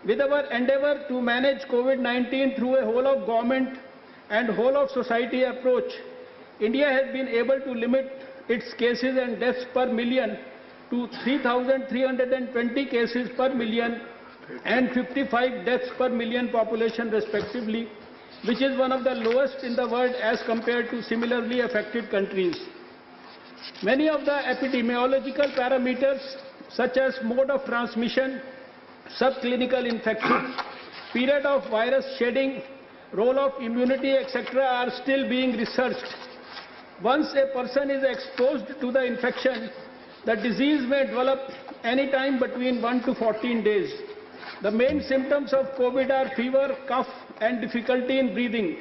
With our endeavor to manage COVID-19 through a whole of government and whole of society approach, India has been able to limit its cases and deaths per million to 3,320 cases per million and 55 deaths per million population respectively, which is one of the lowest in the world as compared to similarly affected countries. Many of the epidemiological parameters such as mode of transmission, subclinical infections, period of virus shedding, role of immunity, etc. are still being researched. Once a person is exposed to the infection, the disease may develop any time between 1 to 14 days. The main symptoms of COVID are fever, cough, and difficulty in breathing.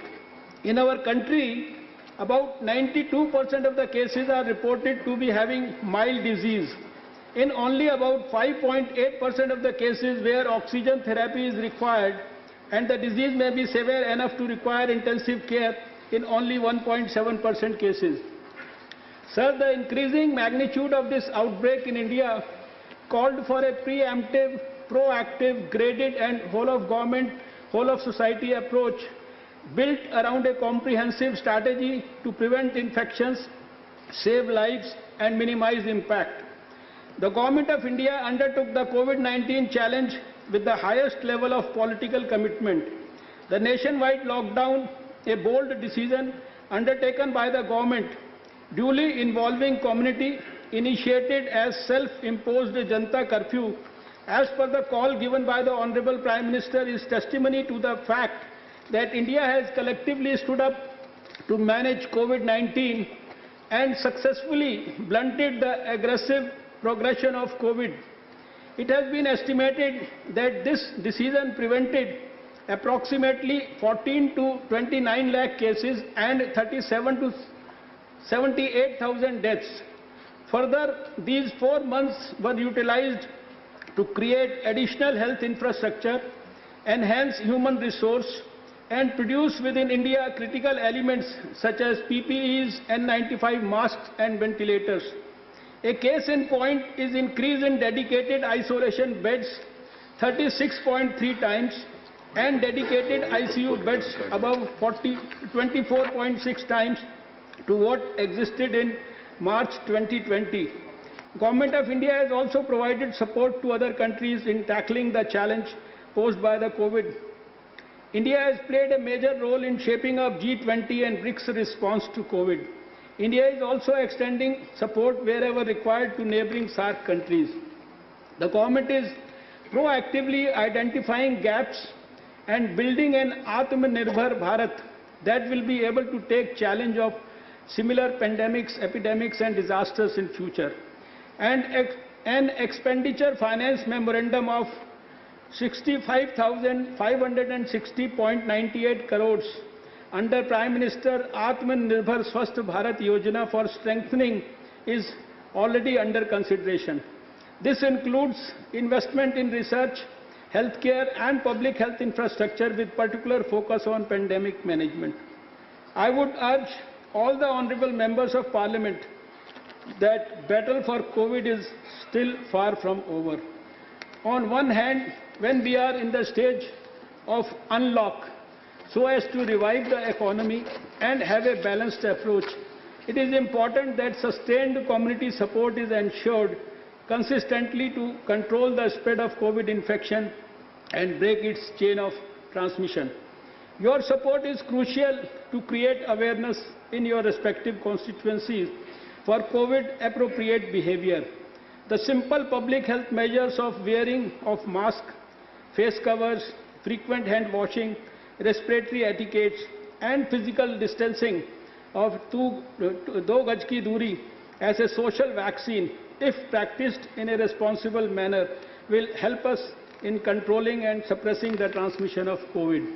In our country, about 92% of the cases are reported to be having mild disease. In only about 5.8% of the cases where oxygen therapy is required, and the disease may be severe enough to require intensive care in only 1.7% cases. Sir, the increasing magnitude of this outbreak in India called for a preemptive, proactive, graded and whole of government, whole of society approach built around a comprehensive strategy to prevent infections, save lives and minimize impact. The Government of India undertook the COVID-19 challenge with the highest level of political commitment. The nationwide lockdown, a bold decision undertaken by the government, duly involving community, initiated as self-imposed Janta curfew, as per the call given by the Honorable Prime Minister, is testimony to the fact that India has collectively stood up to manage COVID-19 and successfully blunted the aggressive progression of COVID. It has been estimated that this decision prevented approximately 14 to 29 lakh cases and 37 to 78,000 deaths. Further, these 4 months were utilized to create additional health infrastructure, enhance human resource, and produce within India critical elements such as PPEs, N95 masks and ventilators. A case in point is increase in dedicated isolation beds 36.3 times and dedicated ICU beds above 24.6 times to what existed in March 2020. Government of India has also provided support to other countries in tackling the challenge posed by the COVID. India has played a major role in shaping up G20 and BRICS response to COVID. India is also extending support wherever required to neighboring SAARC countries. The government is proactively identifying gaps and building an Atmanirbhar Bharat that will be able to take challenge of similar pandemics, epidemics and disasters in future. And an expenditure finance memorandum of 65,560.98 crores under Prime Minister Atmanirbhar Swasth Bharat Yojana for strengthening is already under consideration. This includes investment in research, healthcare and public health infrastructure with particular focus on pandemic management. I would urge all the honorable members of Parliament that battle for COVID is still far from over. On one hand, when we are in the stage of unlock, so as to revive the economy and have a balanced approach, it is important that sustained community support is ensured consistently to control the spread of COVID infection and break its chain of transmission. Your support is crucial to create awareness in your respective constituencies for COVID-appropriate behavior. The simple public health measures of wearing of mask, face covers, frequent hand washing, respiratory etiquettes and physical distancing of 2 gaj ki duri as a social vaccine, if practiced in a responsible manner, will help us in controlling and suppressing the transmission of COVID.